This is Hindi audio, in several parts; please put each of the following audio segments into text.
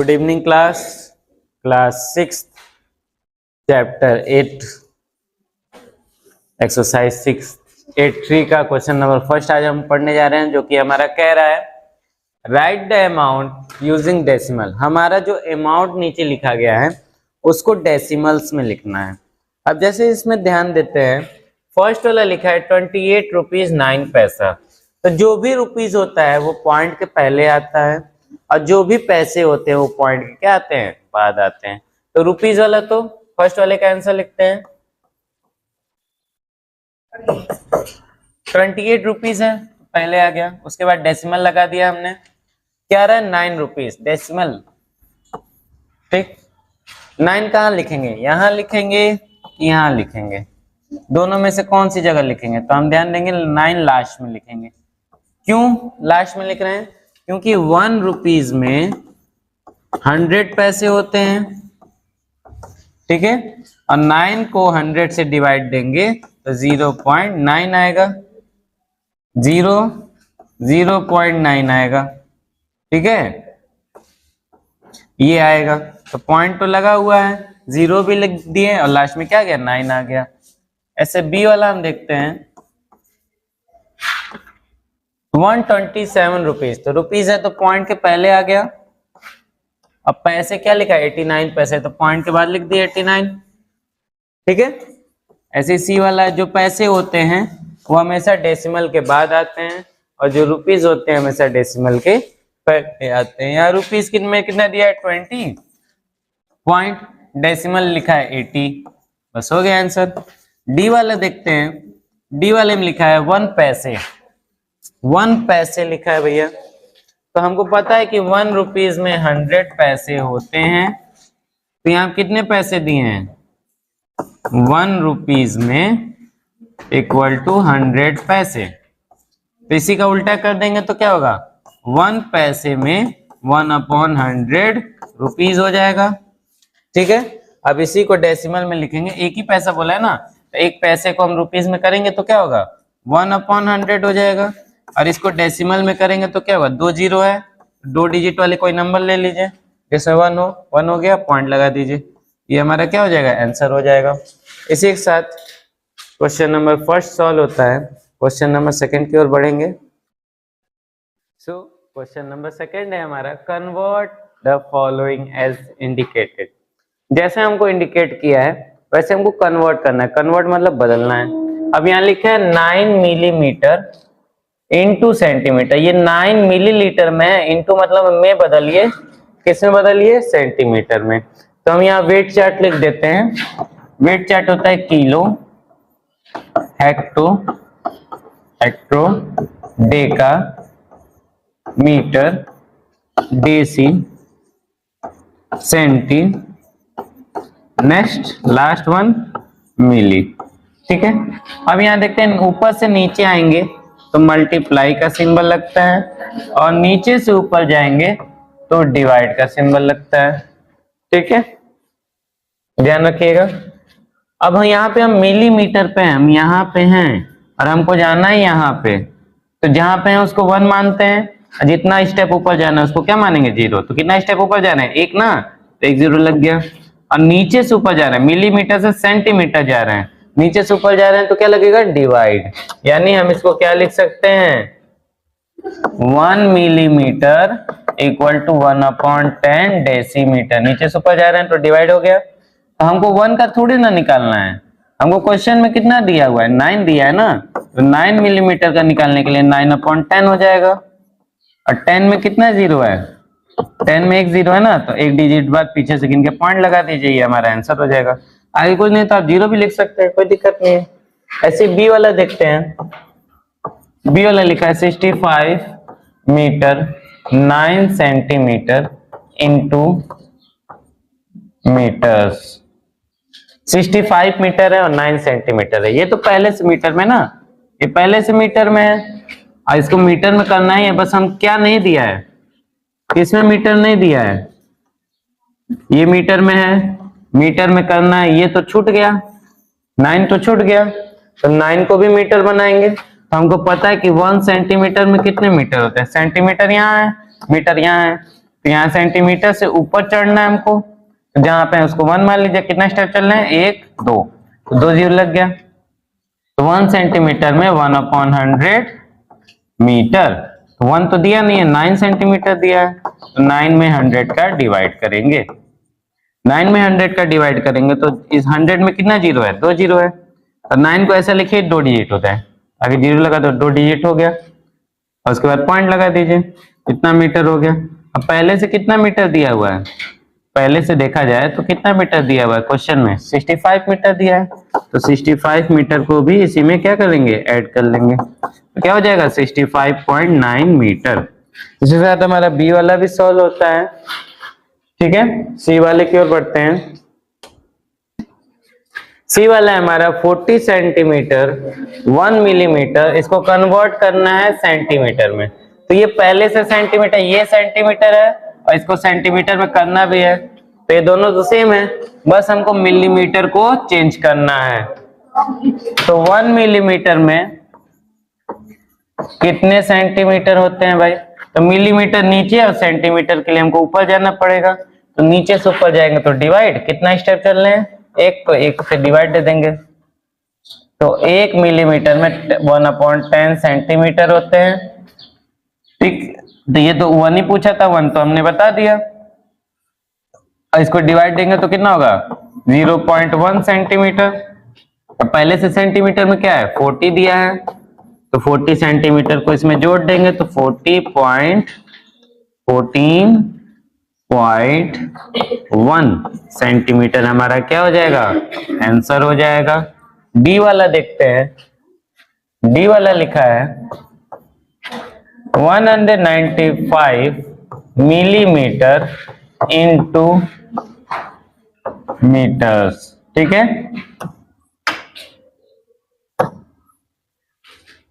Good evening class 6 chapter 8 exercise 683 का क्वेश्चन नंबर फर्स्ट आज हम पढ़ने जा रहे हैं, जो कि हमारा कह रहा है right the amount using decimal. हमारा जो अमाउंट नीचे लिखा गया है उसको डेसिमल्स में लिखना है। अब जैसे इसमें ध्यान देते हैं, फर्स्ट वाला लिखा है 28 रुपीज 9 पैसा। तो जो भी रुपीज होता है वो पॉइंट के पहले आता है और जो भी पैसे होते हैं वो पॉइंट के क्या आते हैं, बाद आते हैं। तो रुपीज वाला तो फर्स्ट वाले का आंसर लिखते हैं, 28 रुपीज है पहले आ गया। उसके बाद डेसिमल लगा दिया हमने, क्या रहा है 9 रुपीज डेसिमल। ठीक, 9 कहाँ लिखेंगे, यहाँ लिखेंगे, यहाँ लिखेंगे, दोनों में से कौन सी जगह लिखेंगे? तो हम ध्यान देंगे 9 लास्ट में लिखेंगे। क्यों लास्ट में लिख रहे हैं? क्योंकि 1 रुपीज में 100 पैसे होते हैं, ठीक है, और 9 को 100 से डिवाइड देंगे तो 0.9 आएगा, 0.9 आएगा, ठीक है, ये आएगा। तो पॉइंट तो लगा हुआ है, 0 भी लिख दिए और लास्ट में क्या गया, 9 आ गया। ऐसे बी वाला हम देखते हैं 127 रुपीज। तो रुपीज है तो पॉइंट के पहले आ गया। अब पैसे क्या लिखा है 89 पैसे, तो पॉइंट के बाद लिख दिए 89, ठीक है। ऐसे सी वाला जो पैसे होते हैं वो हमेशा डेसिमल के बाद आते हैं और जो रुपीज होते हैं हमेशा डेसिमल के पहले आते हैं। यहाँ रुपीज में कितना दिया है 20, पॉइंट डेसिमल लिखा है 80, बस हो गया आंसर। डी वाला देखते हैं, डी वाले में लिखा है 1 पैसे, 1 पैसे लिखा है भैया। तो हमको पता है कि 1 रुपीज में 100 पैसे होते हैं, तो यहाँ कितने पैसे दिए हैं, 1 रुपीज में इक्वल टू 100 पैसे। तो इसी का उल्टा कर देंगे तो क्या होगा, 1 पैसे में 1/100 रुपीज हो जाएगा, ठीक है। अब इसी को डेसिमल में लिखेंगे, एक ही पैसा बोला है ना, तो एक पैसे को हम रुपीज में करेंगे तो क्या होगा 1/100 हो जाएगा। और इसको डेसिमल में करेंगे तो क्या होगा, 2 जीरो है, 2 डिजिट वाले कोई नंबर ले लीजिए, जैसे 1 हो गया, पॉइंट लगा दीजिए, ये हमारा क्या हो जाएगा, आंसर हो जाएगा। इसी के साथ क्वेश्चन नंबर फर्स्ट सॉल्व होता है। क्वेश्चन नंबर सेकंड की ओर बढ़ेंगे। सो क्वेश्चन नंबर सेकंड है हमारा, convert the following as indicated. जैसे हमको इंडिकेट किया है वैसे हमको कन्वर्ट करना है। कन्वर्ट मतलब बदलना है। अब यहाँ लिखा है 9 मिलीमीटर इंटू सेंटीमीटर। ये 9 मिलीलीटर में है, इंटू मतलब में बदलिए, किस में बदलिए, सेंटीमीटर में। तो हम यहाँ वेट चार्ट लिख देते हैं। वेट चार्ट होता है kilo, hecto, deca, metre, deci, centi, next last one milli, ठीक है। अब यहाँ देखते हैं ऊपर से नीचे आएंगे तो मल्टीप्लाई का सिंबल लगता है और नीचे से ऊपर जाएंगे तो डिवाइड का सिंबल लगता है, ठीक है, ध्यान रखिएगा। अब यहाँ पे हम मिलीमीटर पे हैं, हम यहाँ पे हैं और हमको जाना है यहाँ पे, तो जहां पे है उसको 1 मानते हैं, जितना स्टेप ऊपर जाना है उसको क्या मानेंगे, 0। तो कितना स्टेप ऊपर जाना है, 1 ना, तो 1 0 लग गया। और नीचे से ऊपर जा रहे हैं, मिलीमीटर से सेंटीमीटर जा रहे हैं, नीचे से ऊपर जा रहे हैं तो क्या लगेगा, डिवाइड। यानी हम इसको क्या लिख सकते हैं, 1 मिलीमीटर इक्वल टू 1/10 डेसीमीटर। नीचे से ऊपर जा रहे हैं तो डिवाइड हो गया। तो हमको 1 का थोड़ी ना निकालना है, हमको क्वेश्चन में कितना दिया हुआ है, 9 दिया है ना, तो 9 मिलीमीटर का निकालने के लिए 9/10 हो जाएगा। और 10 में कितना 0 है, 10 में 1 0 है ना, तो 1 डिजिट बाद पीछे से गिन के पॉइंट लगा दीजिए, ये हमारा आंसर हो जाएगा। आगे कुछ नहीं तो आप 0 भी लिख सकते हैं, कोई दिक्कत नहीं है। ऐसे बी वाला देखते हैं। बी वाला लिखा है 65 metre 9 centimetre into metres. 65 metre है और 9 सेंटीमीटर है। ये तो पहले से मीटर में ना, ये पहले से मीटर में है और इसको मीटर में करना ही है। बस हम क्या नहीं दिया है, इसमें मीटर नहीं दिया है, ये मीटर में है, मीटर में करना है। ये तो छूट गया, 9 तो छूट गया, तो 9 को भी मीटर बनाएंगे। तो हमको पता है कि 1 सेंटीमीटर में कितने मीटर होते हैं, सेंटीमीटर यहाँ है, मीटर यहाँ है, तो यहाँ सेंटीमीटर से ऊपर चढ़ना है हमको, तो जहां पे उसको 1 मान लीजिए। कितना स्टेप चलना है, 1 2, तो 2 जीरो लग गया। तो 1 सेंटीमीटर में 1/100 मीटर, तो 1 तो दिया नहीं है, 9 सेंटीमीटर दिया है, तो 9 में 100 का डिवाइड करेंगे। 9 में 100 का डिवाइड करेंगे तो इस 100 में कितना जीरो है, 2 जीरो है। और 9 को ऐसा लिखिए 2 डिजिट होता है, आगे जीरो लगा तो 2 डिजिट हो गया, और उसके बाद पॉइंट लगा दीजिए, कितना मीटर हो गया। अब पहले से कितना मीटर दिया हुआ है, पहले से देखा जाए तो कितना मीटर दिया हुआ है क्वेश्चन में, 65 मीटर दिया है। तो 65 मीटर को भी इसी में क्या करेंगे, ऐड कर लेंगे, तो क्या हो जाएगा 65.9 मीटर। इसके साथ हमारा बी वाला भी सॉल्व होता है। ठीक है, सी वाले की ओर बढ़ते हैं। सी वाला है हमारा 40 सेंटीमीटर 1 मिलीमीटर, इसको कन्वर्ट करना है सेंटीमीटर में। तो ये पहले से सेंटीमीटर, ये सेंटीमीटर है और इसको सेंटीमीटर में करना भी है, तो ये दोनों तो सेम है, बस हमको मिलीमीटर को चेंज करना है। तो 1 मिलीमीटर में कितने सेंटीमीटर होते हैं भाई, तो मिलीमीटर नीचे और सेंटीमीटर के लिए हमको ऊपर जाना पड़ेगा, तो नीचे से ऊपर जाएंगे तो डिवाइड, कितना स्टेप चल रहे हैं, एक, तो एक से डिवाइड दे देंगे। तो 1 मिलीमीटर में 1/10 सेंटीमीटर होते हैं। ठीक, तो ये तो 1 ही पूछा था, 1 तो हमने बता दिया, और इसको डिवाइड देंगे तो कितना होगा 0.1 सेंटीमीटर। तो पहले से सेंटीमीटर में क्या है 40 दिया है, तो 40 सेंटीमीटर को इसमें जोड़ देंगे तो 14.1 सेंटीमीटर हमारा क्या हो जाएगा, आंसर हो जाएगा। डी वाला देखते हैं, डी वाला लिखा है 195 मिलीमीटर इंटू मीटर्स। ठीक है,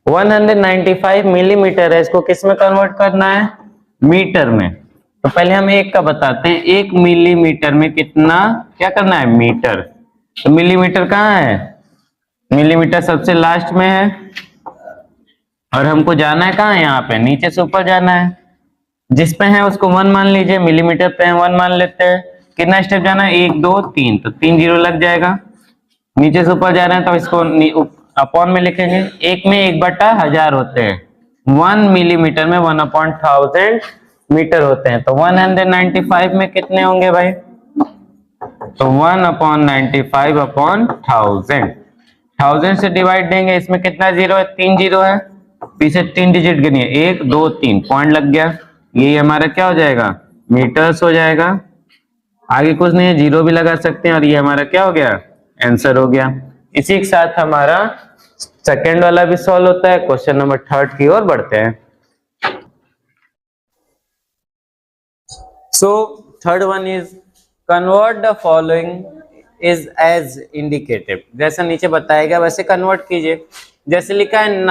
195 मिलीमीटर है, इसको किस में कन्वर्ट करना है, मीटर में। तो पहले हम एक का बताते हैं, 1 मिलीमीटर में कितना क्या करना है, मीटर। तो मिलीमीटर कहाँ है, मिलीमीटर सबसे लास्ट में है, और हमको जाना है कहाँ, यहाँ पे नीचे से ऊपर जाना है। जिस पे है उसको 1 मान लीजिए, मिलीमीटर पे है 1 मान लेते हैं। कितना स्टेप जाना है, 1 2 3, तो 3 जीरो लग जाएगा। नीचे से ऊपर जा रहे हैं तो इसको अपॉन में लिखेंगे, 1 में 1/1000 होते हैं, 1 मिलीमीटर में 1/1000 मीटर होते हैं। तो 195 में कितने होंगे भाई, तो 1/95/1000, 1000 से डिवाइड देंगे, इसमें कितना जीरो है, 3 जीरो है, पीछे 3 डिजिट गिनिए, 1 2 3, पॉइंट लग गया, ये हमारा क्या हो जाएगा, मीटर्स हो जाएगा। आगे कुछ नहीं है, जीरो भी लगा सकते हैं, और ये हमारा क्या हो गया, आंसर हो गया। इसी के साथ हमारा सेकेंड वाला भी सॉल्व होता है। क्वेश्चन नंबर 3 की ओर बढ़ते हैं। So third one is convert the following is as indicated, जैसा नीचे बताया गया वैसे कन्वर्ट कीजिए। जैसे लिखा है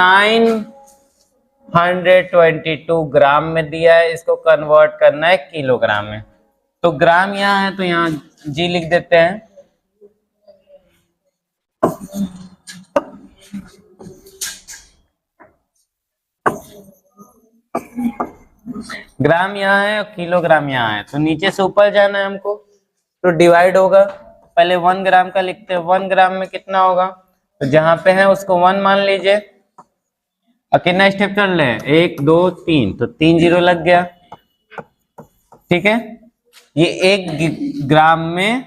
922 ग्राम में दिया है, इसको कन्वर्ट करना है किलोग्राम में। तो ग्राम यहाँ है तो यहाँ जी लिख देते हैं, ग्राम यहाँ है और किलोग्राम यहाँ है, तो नीचे से ऊपर जाना है हमको, तो डिवाइड होगा। पहले 1 ग्राम का लिखते हैं, 1 ग्राम में कितना होगा, तो जहां पे है उसको 1 मान लीजिए, और कितना स्टेप चल रहे हैं, 1 2 3, तो 3 जीरो लग गया। ठीक है, ये 1 ग्राम में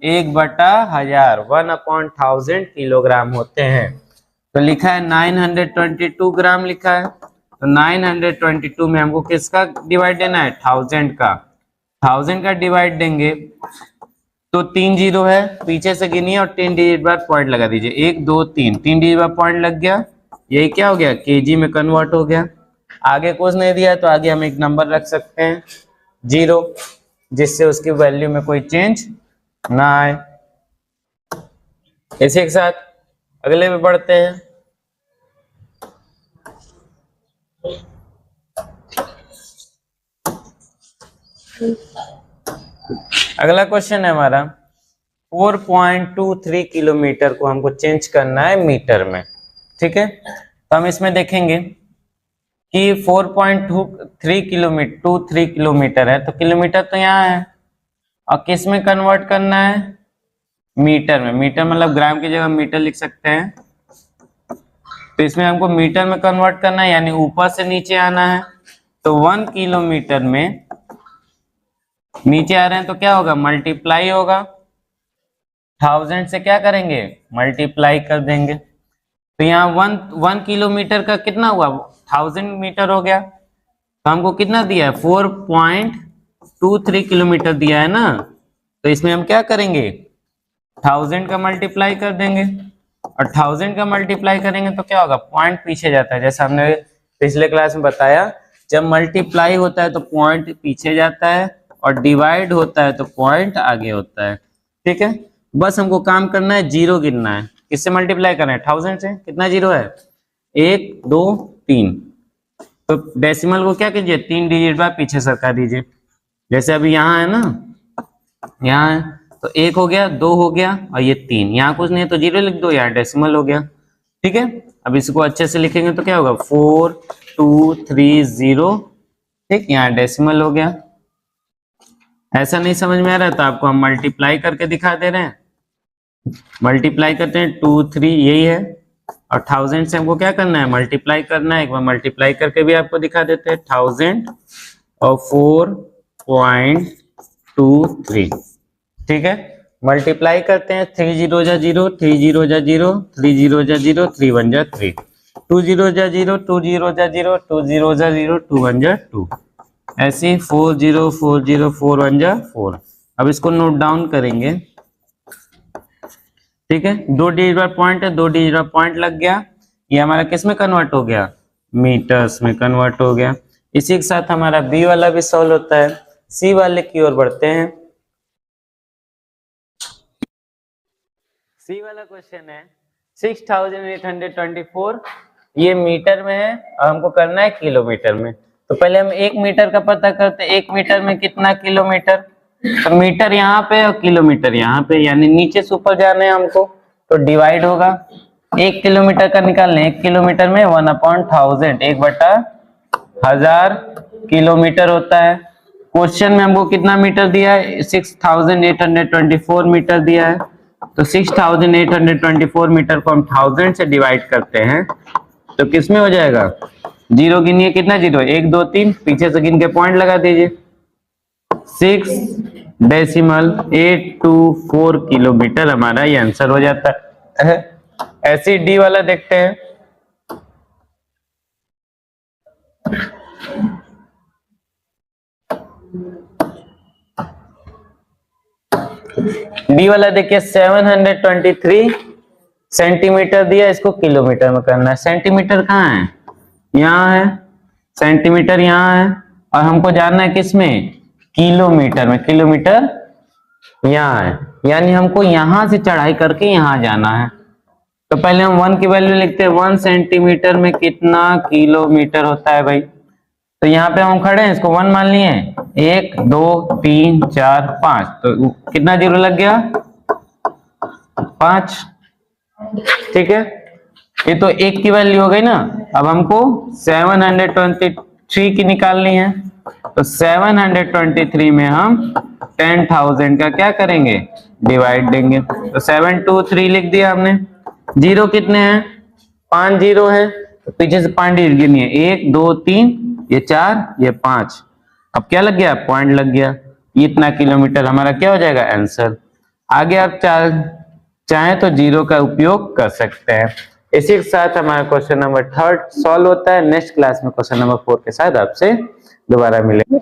1/1000 1/1000 किलोग्राम होते हैं। तो लिखा है 922 ग्राम लिखा है, तो 922 में हमको किसका डिवाइड देना है, 1000 का, 1000 का डिवाइड देंगे तो 3 जीरो है, पीछे से गिनिए और 3 डिजिट बाद पॉइंट लगा दीजिए, 1 2 3, 3 डिजिट बाद पॉइंट लग गया, यही क्या हो गया, केजी में कन्वर्ट हो गया। आगे कुछ नहीं दिया तो आगे हम एक नंबर रख सकते हैं 0, जिससे उसकी वैल्यू में कोई चेंज ना आए। इसी के साथ अगले में बढ़ते हैं। अगला क्वेश्चन है हमारा 4.23 किलोमीटर को हमको चेंज करना है मीटर में। ठीक है, तो हम इसमें देखेंगे कि 4.23 किलोमीटर है, तो किलोमीटर तो यहाँ है, और किस में कन्वर्ट करना है, मीटर में। मीटर मतलब ग्राम की जगह मीटर लिख सकते हैं, तो इसमें हमको मीटर में कन्वर्ट करना है, यानी ऊपर से नीचे आना है। तो 1 किलोमीटर में नीचे आ रहे हैं तो क्या होगा, मल्टीप्लाई होगा, 1000 से क्या करेंगे, मल्टीप्लाई कर देंगे। तो यहाँ 1 किलोमीटर का कितना हुआ, 1000 मीटर हो गया। तो हमको कितना दिया है, 4.23 किलोमीटर दिया है ना। तो इसमें हम क्या करेंगे, 1000 का मल्टीप्लाई कर देंगे, और 1000 का मल्टीप्लाई करेंगे तो क्या होगा, पॉइंट पीछे जाता है। जैसे हमने पिछले क्लास में बताया, जब मल्टीप्लाई होता है तो पॉइंट पीछे जाता है, और डिवाइड होता है तो पॉइंट आगे होता है। ठीक है, बस हमको काम करना है, जीरो गिनना है। किससे मल्टीप्लाई करना है, 1000 से। कितना जीरो है, 1 2 3। तो डेसिमल को क्या कीजिए, 3 डिजिट बाद पीछे सरका दीजिए। जैसे अभी यहाँ है ना, यहाँ है तो 1 हो गया, 2 हो गया, और ये 3। यहाँ कुछ नहीं है तो जीरो लिख दो, यहाँ डेसिमल हो गया। ठीक है, अब इसको अच्छे से लिखेंगे तो क्या होगा, 4230। ठीक, यहाँ डेसिमल हो गया। ऐसा नहीं समझ में आ रहा तो आपको हम मल्टीप्लाई करके दिखा दे रहे हैं। मल्टीप्लाई करते हैं, 2 3 यही है, और 1000 से हमको क्या करना है, मल्टीप्लाई करना है। एक बार मल्टीप्लाई करके भी आपको दिखा देते हैं, 1000 और 4.23। ठीक है, मल्टीप्लाई करते हैं, 3 0 जा 0, 3 0 जा 0, 3 0 जा 0, 3 1 जा 3, 2 0 जा 0, 2 0 जा 0, 2 0 जा 0, 2 1 जा 2, ऐसे 4 0 4 0 4 1 जा 4। अब इसको नोट डाउन करेंगे। ठीक है, 2 डिजिट बार पॉइंट है, 2 डिजिट बार पॉइंट लग गया। ये हमारा किस में कन्वर्ट हो गया, मीटर्स में कन्वर्ट हो गया। इसी के साथ हमारा बी वाला भी सॉल्व होता है। सी वाले की ओर बढ़ते हैं। सी वाला क्वेश्चन है 6824, ये मीटर में है और हमको करना है किलोमीटर में। तो पहले हम 1 मीटर का पता करते हैं, 1 मीटर में कितना किलोमीटर। तो मीटर यहाँ पे और किलोमीटर यहाँ पे, यानी नीचे से ऊपर जाना है हमको, तो डिवाइड होगा। 1 किलोमीटर का निकालने, 1 किलोमीटर में 1/1000, 1/1000 किलोमीटर होता है। क्वेश्चन में हमको कितना मीटर दिया है, 6824 मीटर दिया है। तो 6824 मीटर को हम 1000 से डिवाइड करते हैं तो किसमें हो जाएगा, जीरो गिनिए, कितना जीरो, 1 2 3, पीछे से गिन के पॉइंट लगा दीजिए। 6.824 किलोमीटर हमारा ये आंसर हो जाता है। ऐसे डी वाला देखते हैं। डी वाला देखिए, 723 सेंटीमीटर दिया, इसको किलोमीटर में करना है। सेंटीमीटर कहाँ है, यहाँ है, सेंटीमीटर यहाँ है, और हमको जानना है किसमें, किलोमीटर में। किलोमीटर यहाँ है, यानी हमको यहाँ से चढ़ाई करके यहाँ जाना है। तो पहले हम 1 की वैल्यू लिखते हैं, 1 सेंटीमीटर में कितना किलोमीटर होता है भाई। तो यहाँ पे हम खड़े हैं, इसको 1 मान लिए, 1 2 3 4 5, तो कितना जीरो लग गया, 5। ठीक है, ये तो 1 की वैल्यू हो गई ना। अब हमको 723 की निकालनी है, तो 723 में हम 10,000 का क्या करेंगे, डिवाइड देंगे। तो 723 लिख दिया हमने। जीरो कितने हैं, 5 जीरो है, तो पीछे से 5 डिजिट गिनिए, 1 2 3, ये 4, ये 5। अब क्या लग गया, पॉइंट लग गया। इतना किलोमीटर हमारा क्या हो जाएगा, आंसर। आगे आप चाहें तो जीरो का उपयोग कर सकते हैं। इसी के साथ हमारा क्वेश्चन नंबर 3 सॉल्व होता है। नेक्स्ट क्लास में क्वेश्चन नंबर 4 के साथ आपसे दोबारा मिलेंगे।